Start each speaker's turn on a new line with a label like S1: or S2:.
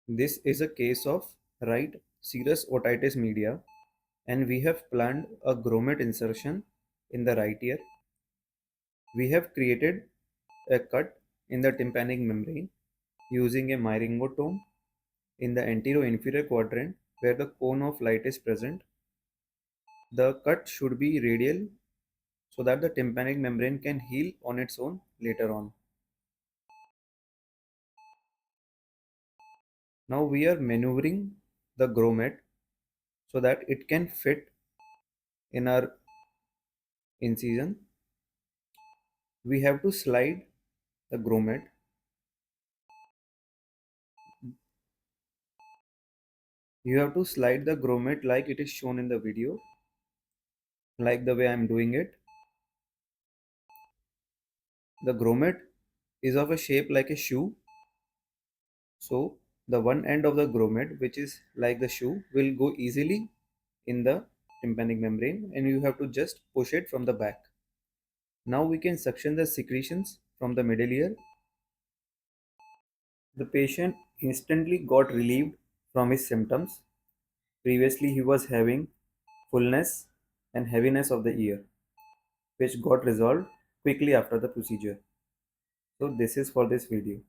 S1: This is a case of right serous otitis media, and we have planned a grommet insertion in the right ear. We have created a cut in the tympanic membrane using a myringotome in the anterior-inferior quadrant where the cone of light is present. The cut should be radial so that the tympanic membrane can heal on its own later on. Now we are maneuvering the grommet so that it can fit in our incision. We have to slide the grommet. You have to slide the grommet like it is shown in the video, like the way I am doing it. The grommet is of a shape like a shoe. So the one end of the grommet, which is like the shoe, will go easily in the tympanic membrane and you have to just push it from the back. Now we can suction the secretions from the middle ear. The patient instantly got relieved from his symptoms. Previously he was having fullness and heaviness of the ear, which got resolved quickly after the procedure. So this is for this video.